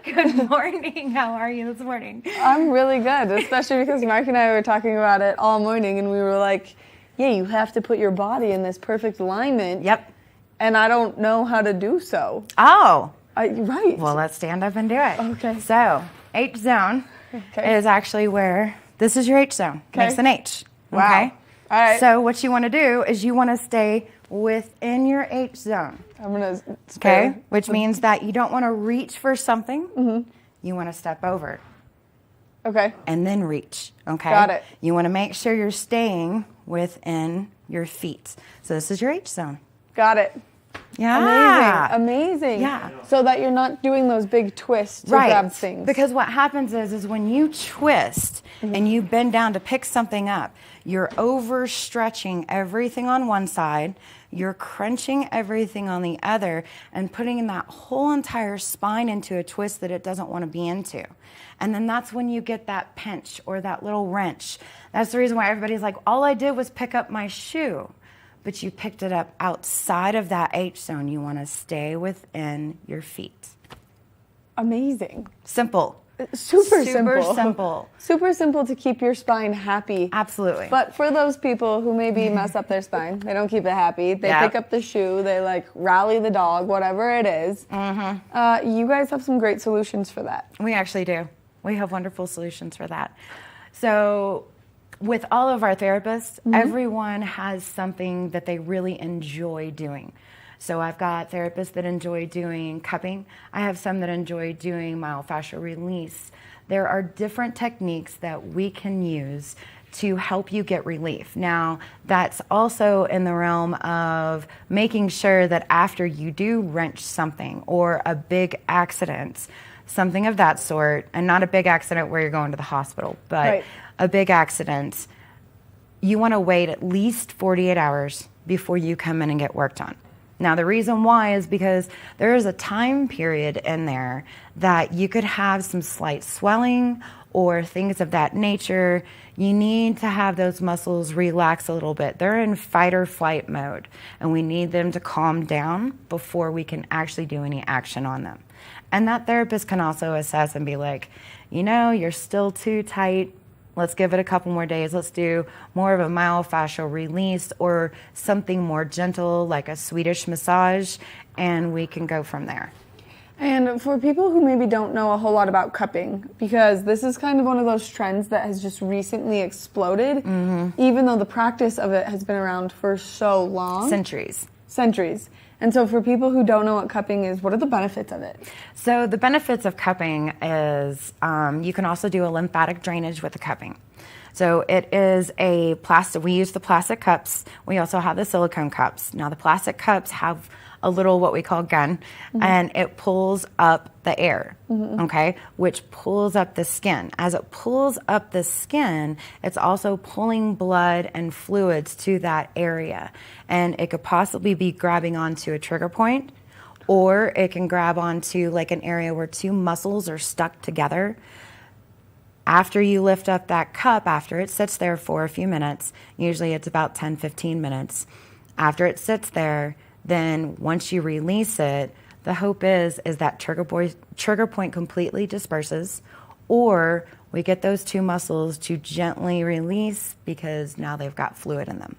Good morning. How are you this morning? I'm really good, especially because Mark and I were talking about it all morning, and we were like, yeah, you have to put your body in this perfect alignment. Yep. And I don't know how to do so. Oh. Right. Well, let's stand up and do it. Okay. So, H zone is actually where, this is your H zone. Makes an H. Wow. Okay? All right. So, what you want to do is you want to stay within your H zone. I'm going to Okay? Which means that you don't want to reach for something. Mm-hmm. You want to step over. Okay. And then reach. Okay? Got it. You want to make sure you're staying within your feet. So, this is your H zone. Got it. Yeah. Amazing. Yeah. So that you're not doing those big twists to grab things. Because what happens is when you twist and you bend down to pick something up, you're overstretching everything on one side, you're crunching everything on the other, and putting that whole entire spine into a twist that it doesn't want to be into. And then that's when you get that pinch or that little wrench. That's the reason why everybody's like, all I did was pick up my shoe. But you picked it up outside of that H zone. You want to stay within your feet. Amazing. Simple. Super simple. Simple. Super simple to keep your spine happy. Absolutely. But for those people who maybe mess up their spine, they don't keep it happy, they pick up the shoe, they like rally the dog, whatever it is. Mm-hmm. You guys have some great solutions for that. We actually do. We have wonderful solutions for that. So with all of our therapists, everyone has something that they really enjoy doing. So I've got therapists that enjoy doing cupping. I have some that enjoy doing myofascial release. There are different techniques that we can use to help you get relief. Now, that's also in the realm of making sure that after you do wrench something or a big accident, something of that sort, and not a big accident where you're going to the hospital, but a big accident, you want to wait at least 48 hours before you come in and get worked on. Now, the reason why is because there is a time period in there that you could have some slight swelling or things of that nature. You need to have those muscles relax a little bit. They're in fight or flight mode, and we need them to calm down before we can actually do any action on them. And that therapist can also assess and be like, you know, you're still too tight. Let's give it a couple more days. Let's do more of a myofascial release or something more gentle like a Swedish massage, and we can go from there. And for people who maybe don't know a whole lot about cupping, because this is kind of one of those trends that has just recently exploded, even though the practice of it has been around for so long. Centuries. And so for people who don't know what cupping is, what are the benefits of it? So the benefits of cupping is you can also do a lymphatic drainage with the cupping. So it is a plastic, we use the plastic cups. We also have the silicone cups. Now the plastic cups have a little what we call gun, and it pulls up the air, okay, which pulls up the skin. As it pulls up the skin, it's also pulling blood and fluids to that area. And it could possibly be grabbing onto a trigger point, or it can grab onto like an area where two muscles are stuck together. After you lift up that cup, after it sits there for a few minutes, usually it's about 10-15 minutes, after it sits there, then once you release it, the hope is that trigger point completely disperses, or we get those two muscles to gently release because now they've got fluid in them.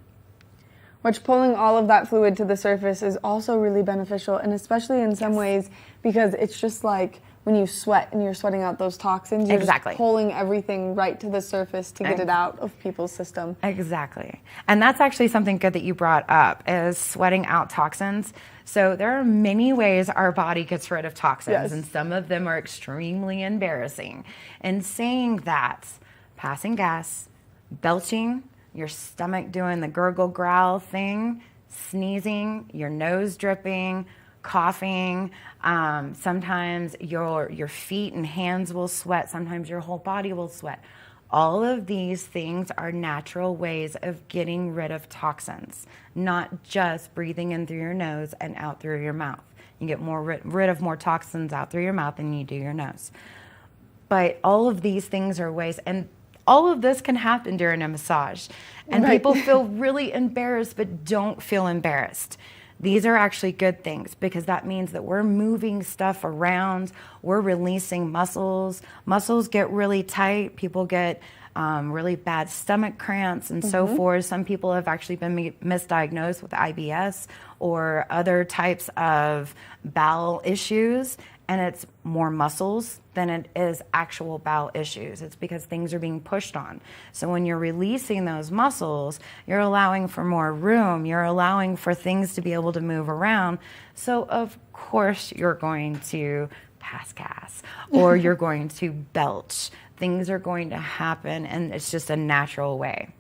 Which pulling all of that fluid to the surface is also really beneficial, and especially in some ways because it's just like when you sweat and you're sweating out those toxins, you're just pulling everything right to the surface to get it out of people's system. Exactly. And that's actually something good that you brought up, is sweating out toxins. So there are many ways our body gets rid of toxins, and some of them are extremely embarrassing. And saying that, passing gas, belching, your stomach doing the gurgle growl thing, sneezing, your nose dripping, coughing, sometimes your feet and hands will sweat, sometimes your whole body will sweat. All of these things are natural ways of getting rid of toxins, not just breathing in through your nose and out through your mouth. You get rid of more toxins out through your mouth than you do your nose. But all of these things are ways, and all of this can happen during a massage. And people feel really embarrassed but don't feel embarrassed. These are actually good things because that means that we're moving stuff around, we're releasing muscles. Muscles get really tight, people get really bad stomach cramps and so forth. Some people have actually been misdiagnosed with IBS or other types of bowel issues, and it's more muscles than it is actual bowel issues. It's because things are being pushed on. So when you're releasing those muscles, you're allowing for more room, you're allowing for things to be able to move around. So of course you're going to pass gas or you're going to belch. Things are going to happen, and it's just a natural way.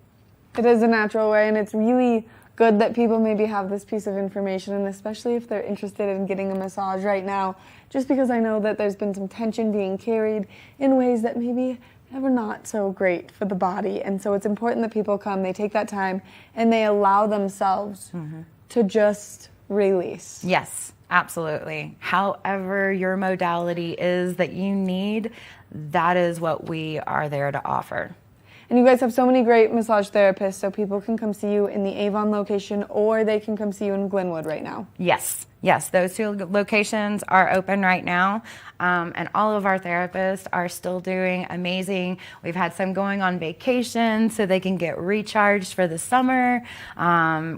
It is a natural way, and it's really good that people maybe have this piece of information, and especially if they're interested in getting a massage right now, just because I know that there's been some tension being carried in ways that maybe are not so great for the body. And so it's important that people come, they take that time, and they allow themselves to just release. Yes, absolutely. However your modality is that you need, that is what we are there to offer. And you guys have so many great massage therapists, so people can come see you in the Avon location, or they can come see you in Glenwood right now. Yes. Yes, those 2 locations are open right now, and all of our therapists are still doing amazing. We've had some going on vacation so they can get recharged for the summer.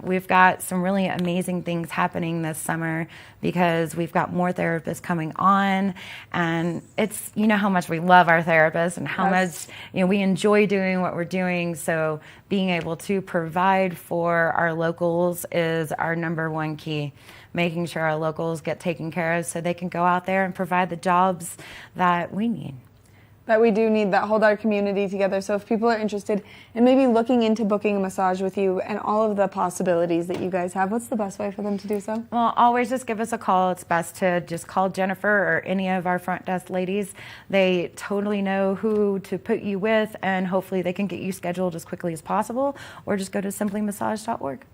We've got some really amazing things happening this summer because we've got more therapists coming on, and it's, you know how much we love our therapists and how much, you know, we enjoy doing what we're doing. So being able to provide for our locals is our number one key. Making sure our locals get taken care of so they can go out there and provide the jobs that we need. That we do need, that hold our community together. So if people are interested in maybe looking into booking a massage with you and all of the possibilities that you guys have, what's the best way for them to do so? Well, always just give us a call. It's best to just call Jennifer or any of our front desk ladies. They totally know who to put you with, and hopefully they can get you scheduled as quickly as possible, or just go to simplymassage.org.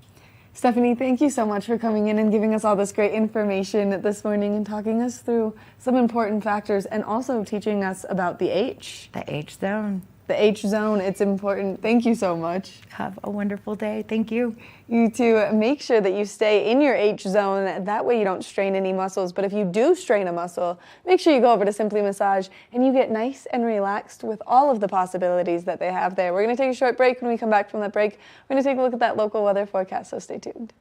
Stephanie, thank you so much for coming in and giving us all this great information this morning and talking us through some important factors and also teaching us about the H. The H zone. The H zone, it's important. Thank you so much. Have a wonderful day. Thank you. You too. Make sure that you stay in your H zone. That way you don't strain any muscles. But if you do strain a muscle, make sure you go over to Simply Massage and you get nice and relaxed with all of the possibilities that they have there. We're going to take a short break. When we come back from that break, we're going to take a look at that local weather forecast, so stay tuned.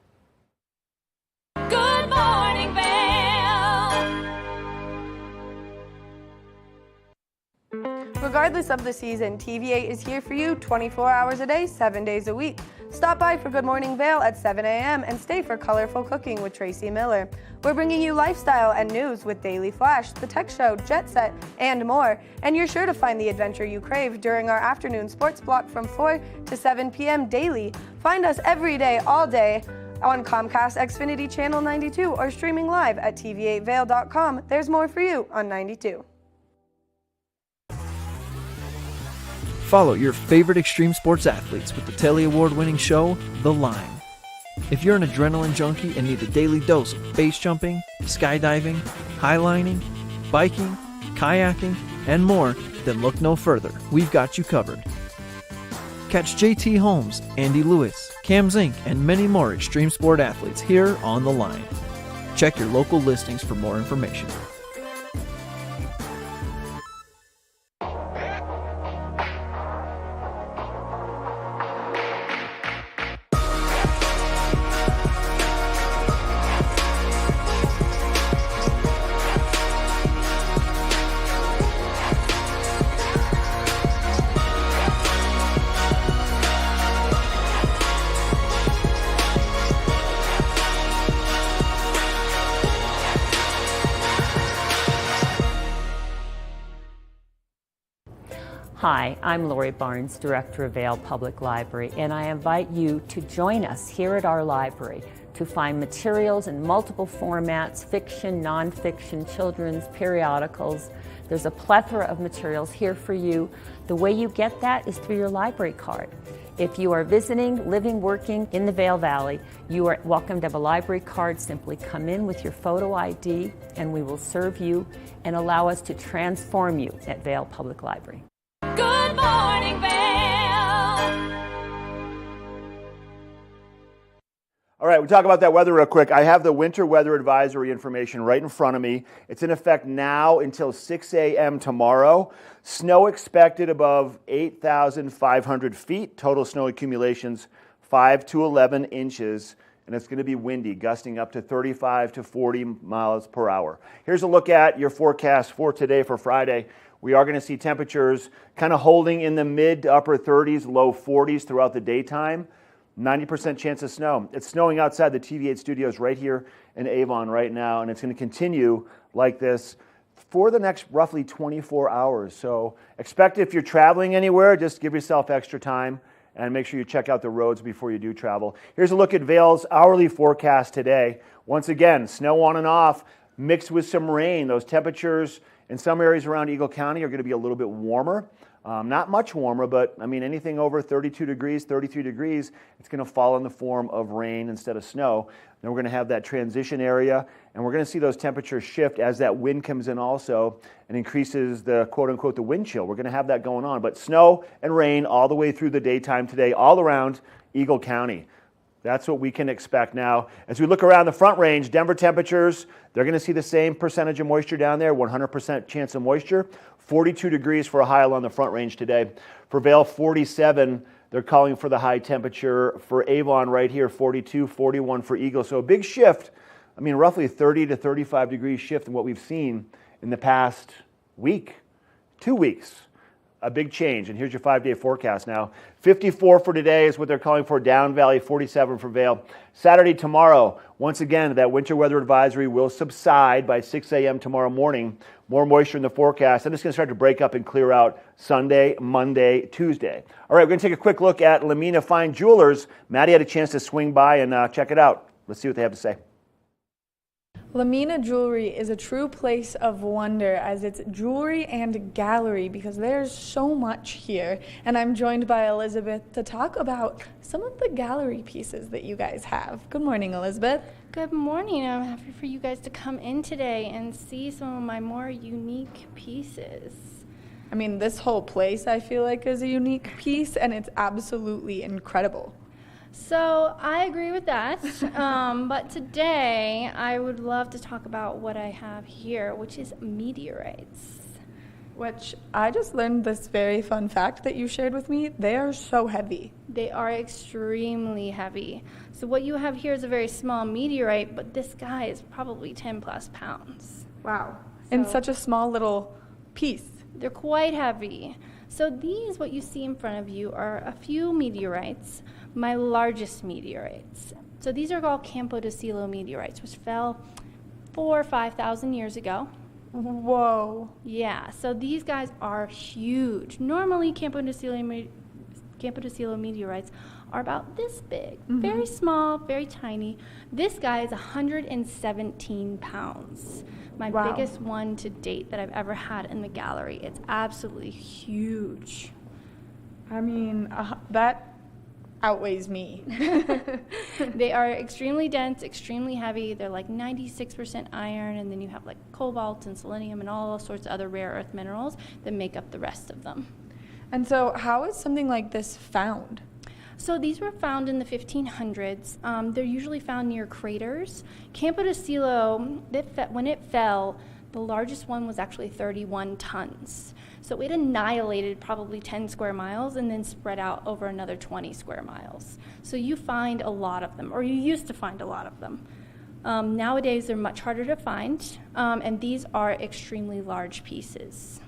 Good morning, Vail. Regardless of the season, TVA is here for you 24 hours a day, 7 days a week. Stop by for Good Morning Vail at 7 a.m. and stay for Colorful Cooking with Tracy Miller. We're bringing you lifestyle and news with Daily Flash, The Tech Show, Jet Set, and more. And you're sure to find the adventure you crave during our afternoon sports block from 4 to 7 p.m. daily. Find us every day, all day, on Comcast Xfinity Channel 92 or streaming live at tv8vail.com. There's more for you on 92. Follow your favorite extreme sports athletes with the Telly Award-winning show, The Line. If you're an adrenaline junkie and need a daily dose of base jumping, skydiving, highlining, biking, kayaking, and more, then look no further. We've got you covered. Catch JT Holmes, Andy Lewis, Cam Zink, and many more extreme sport athletes here on The Line. Check your local listings for more information. Hi, I'm Lori Barnes, Director of Vail Public Library, and I invite you to join us here at our library to find materials in multiple formats, fiction, nonfiction, children's, periodicals. There's a plethora of materials here for you. The way you get that is through your library card. If you are visiting, living, working in the Vail Valley, you are welcome to have a library card. Simply come in with your photo ID and we will serve you and allow us to transform you at Vail Public Library. Good morning, Vail. All right, we talk about that weather real quick. I have the winter weather advisory information right in front of me. It's in effect now until 6 a.m. tomorrow. Snow expected above 8,500 feet. Total snow accumulations 5 to 11 inches. And it's going to be windy, gusting up to 35 to 40 miles per hour. Here's a look at your forecast for today, for Friday. We are going to see temperatures kind of holding in the mid to upper 30s, low 40s throughout the daytime. 90% chance of snow. It's snowing outside the TV8 studios right here in Avon right now, and it's going to continue like this for the next roughly 24 hours. So expect if you're traveling anywhere, just give yourself extra time and make sure you check out the roads before you do travel. Here's a look at Vail's hourly forecast today. Once again, snow on and off, mixed with some rain. Those temperatures in some areas around Eagle County are going to be a little bit warmer. Not much warmer, but I mean anything over 32 degrees, 33 degrees, it's going to fall in the form of rain instead of snow. Then we're going to have that transition area, and we're going to see those temperatures shift as that wind comes in also and increases the quote-unquote the wind chill. We're going to have that going on, but snow and rain all the way through the daytime today, all around Eagle County. That's what we can expect now. As we look around the Front Range, Denver temperatures, they're going to see the same percentage of moisture down there, 100% chance of moisture. 42 degrees for a high along the Front Range today. For Vail, 47. They're calling for the high temperature. For Avon right here, 42, 41 for Eagle. So a big shift. I mean, roughly 30 to 35 degree shift in what we've seen in the past week, 2 weeks. A big change. And here's your 5-day forecast now. 54 for today is what they're calling for. Down Valley, 47 for Vail. Saturday, tomorrow, once again, that winter weather advisory will subside by 6 a.m. tomorrow morning. More moisture in the forecast. And it's going to start to break up and clear out Sunday, Monday, Tuesday. All right, we're going to take a quick look at Lamina Fine Jewelers. Maddie had a chance to swing by and check it out. Let's see what they have to say. Lamina Jewelry is a true place of wonder as it's jewelry and gallery because there's so much here. And I'm joined by Elizabeth to talk about some of the gallery pieces that you guys have. Good morning, Elizabeth. Good morning. I'm happy for you guys to come in today and see some of my more unique pieces. I mean, this whole place I feel like is a unique piece and it's absolutely incredible. So I agree with that, but today I would love to talk about what I have here, which is meteorites. Which I just learned this very fun fact that you shared with me. They are so heavy. They are extremely heavy. So what you have here is a very small meteorite, but this guy is probably 10 plus pounds. Wow. In such a small little piece. They're quite heavy. So these, what you see in front of you, are a few meteorites, my largest meteorites. So these are called Campo de Silo meteorites, which fell 4,000 or 5,000 years ago. Whoa. Yeah, so these guys are huge. Normally, Campo de Silo meteorites are about this big. Mm-hmm. Very small, very tiny. This guy is 117 pounds. My biggest one to date that I've ever had in the gallery. It's absolutely huge. I mean, that outweighs me. They are extremely dense, extremely heavy. They're like 96% iron, and then you have like cobalt and selenium and all sorts of other rare earth minerals that make up the rest of them. And so how is something like this found? So these were found in the 1500s. They're usually found near craters. Campo de Silo, when it fell, the largest one was actually 31 tons. So it annihilated probably 10 square miles and then spread out over another 20 square miles. So you find a lot of them, or you used to find a lot of them. Nowadays, they're much harder to find, and these are extremely large pieces.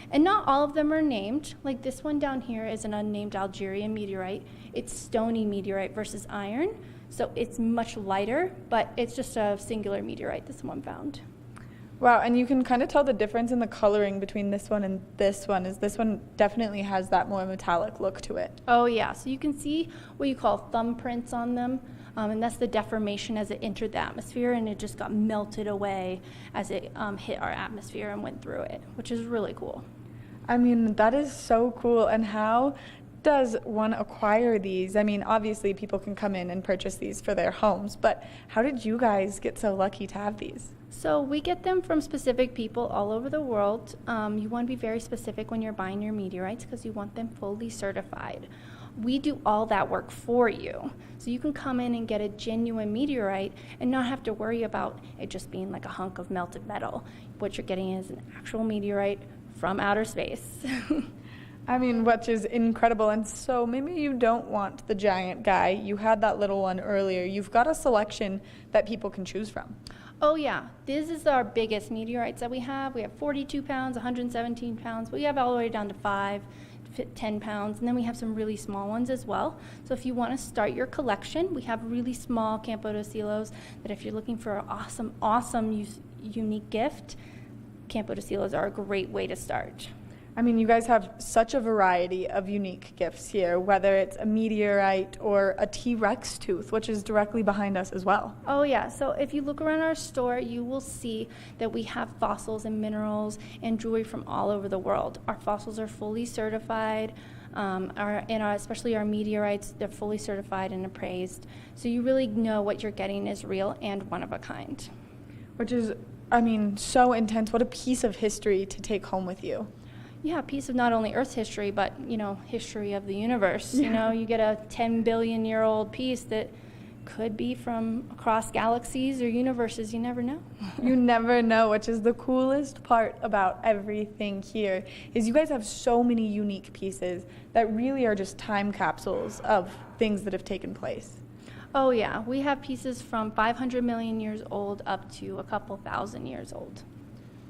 And not all of them are named. Like this one down here is an unnamed Algerian meteorite. It's stony meteorite versus iron, so it's much lighter, but it's just a singular meteorite this one found. Wow, and you can kind of tell the difference in the coloring between this one and this one, is this one definitely has that more metallic look to it. Oh yeah, so you can see what you call thumbprints on them, and that's the deformation as it entered the atmosphere, and it just got melted away as it hit our atmosphere and went through it, which is really cool. I mean, that is so cool. And how does one acquire these? I mean, obviously people can come in and purchase these for their homes, but how did you guys get so lucky to have these? So we get them from specific people all over the world. You want to be very specific when you're buying your meteorites because you want them fully certified. We do all that work for you. So you can come in and get a genuine meteorite and not have to worry about it just being like a hunk of melted metal. What you're getting is an actual meteorite from outer space. I mean, which is incredible. And so maybe you don't want the giant guy. You had that little one earlier. You've got a selection that people can choose from. Oh yeah, this is our biggest meteorites that we have. We have 42 pounds, 117 pounds. We have all the way down to 5, 10 pounds, and then we have some really small ones as well. So if you want to start your collection, we have really small Campo de Silos that if you're looking for an awesome, unique gift, Campo de Silos are a great way to start. I mean, you guys have such a variety of unique gifts here, whether it's a meteorite or a T-Rex tooth, which is directly behind us as well. Oh yeah, so if you look around our store, you will see that we have fossils and minerals and jewelry from all over the world. Our fossils are fully certified, especially our meteorites, they're fully certified and appraised. So you really know what you're getting is real and one of a kind. Which is, I mean, so intense. What a piece of history to take home with you. Yeah, a piece of not only Earth's history, but, history of the universe. Yeah. You get a 10 billion year old piece that could be from across galaxies or universes. You never know. You never know, which is the coolest part about everything here, is you guys have so many unique pieces that really are just time capsules of things that have taken place. Oh yeah, we have pieces from 500 million years old up to a couple thousand years old.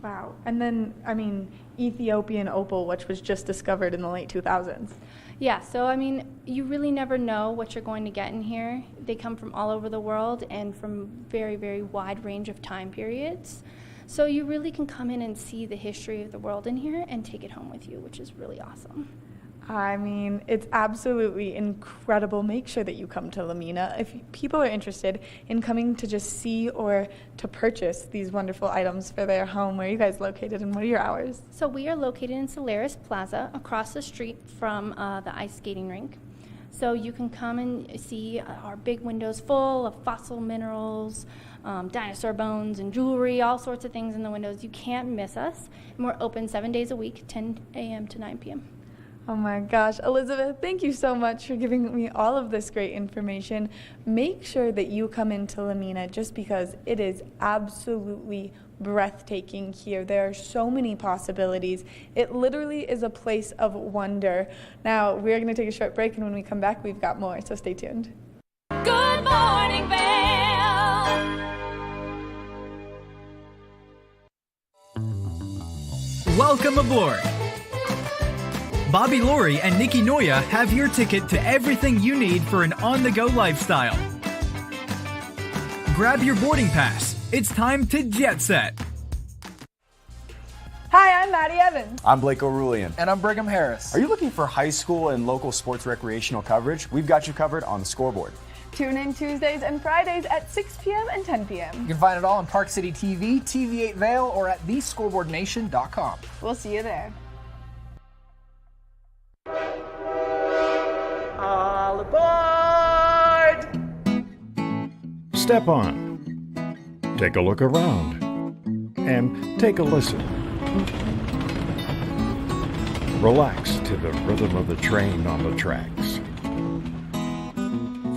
Wow. And then, I mean, Ethiopian opal, which was just discovered in the late 2000s. Yeah, so I mean, you really never know what you're going to get in here. They come from all over the world and from very, very wide range of time periods. So you really can come in and see the history of the world in here and take it home with you, which is really awesome. I mean, it's absolutely incredible. Make sure that you come to Lamina. If people are interested in coming to just see or to purchase these wonderful items for their home, where are you guys located and what are your hours? So we are located in Solaris Plaza, across the street from the ice skating rink. So you can come and see our big windows full of fossil minerals, dinosaur bones and jewelry, all sorts of things in the windows. You can't miss us. And we're open 7 days a week, 10 a.m. to 9 p.m. Oh my gosh, Elizabeth, thank you so much for giving me all of this great information. Make sure that you come into Lamina just because it is absolutely breathtaking here. There are so many possibilities. It literally is a place of wonder. Now, we're going to take a short break, and when we come back, we've got more, so stay tuned. Good morning, Vail. Welcome aboard. Bobby Laurie and Nikki Noya have your ticket to everything you need for an on-the-go lifestyle. Grab your boarding pass. It's time to jet set. Hi, I'm Maddie Evans. I'm Blake O'Rulian. And I'm Brigham Harris. Are you looking for high school and local sports recreational coverage? We've got you covered on the Scoreboard. Tune in Tuesdays and Fridays at 6 p.m. and 10 p.m. You can find it all on Park City TV, TV8 Vail, or at thescoreboardnation.com. We'll see you there. All aboard! Step on. Take a look around. And take a listen. Relax to the rhythm of the train on the tracks.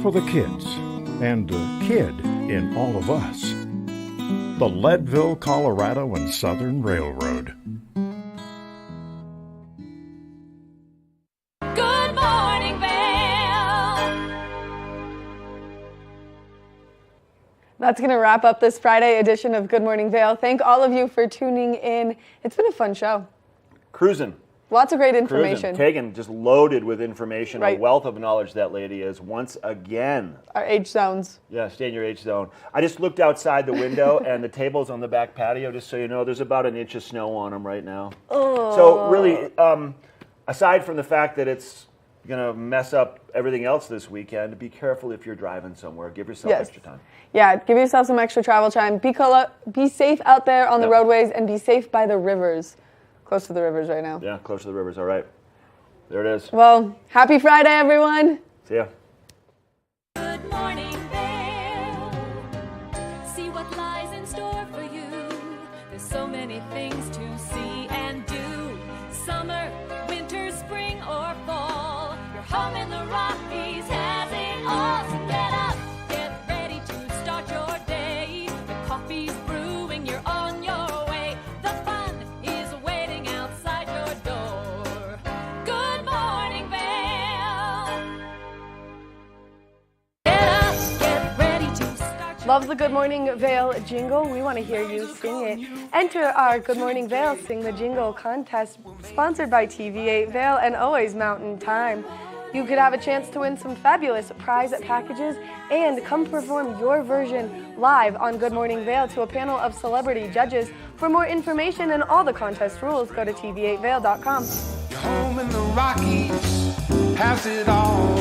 For the kids, and the kid in all of us. The Leadville, Colorado and Southern Railroad. Good morning, Vail. That's going to wrap up this Friday edition of Good Morning Vail. Thank all of you for tuning in. It's been a fun show. Cruising. Lots of great information. Kagan just loaded with information, Right. A wealth of knowledge that lady is, once again. Our H zones. Yeah, stay in your H zone. I just looked outside the window, and the tables on the back patio, just so you know, there's about an inch of snow on them right now. Oh. So really, aside from the fact that it's going to mess up everything else this weekend, be careful if you're driving somewhere. Give yourself extra time. Yeah, give yourself some extra travel time. Be safe out there on the roadways, and be safe by the rivers. Close to the rivers right now. Yeah, close to the rivers. All right. There it is. Well, happy Friday, everyone. See ya. Good morning, Vail. See what lies in store for you. There's so many things to see and do. Summer, winter, spring, or fall. Your home in the Rockies has it all. So get up, get ready to start your day. The coffee's brewing, you're on your way. The fun is waiting outside your door. Good morning, Vail. Get up, get ready to start. Love the Good Morning Vail jingle. We want to hear you sing it. Enter our Good Morning Vail Sing the Jingle contest, sponsored by TV8 Vail and Always Mountain Time. You could have a chance to win some fabulous prize packages and come perform your version live on Good Morning Vail to a panel of celebrity judges. For more information and all the contest rules, go to tv8vail.com. Your home in the Rockies has it all.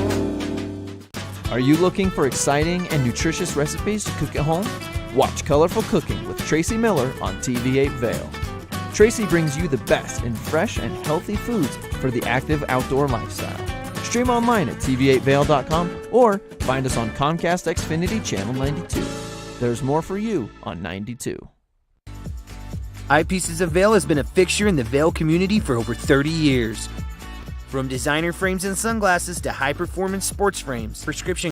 Are you looking for exciting and nutritious recipes to cook at home? Watch Colorful Cooking with Tracy Miller on TV8 Vail. Tracy brings you the best in fresh and healthy foods for the active outdoor lifestyle. Stream online at tv8vail.com or find us on Comcast Xfinity Channel 92. There's more for you on 92. Eyepieces of Vail has been a fixture in the Vail community for over 30 years. From designer frames and sunglasses to high-performance sports frames, prescription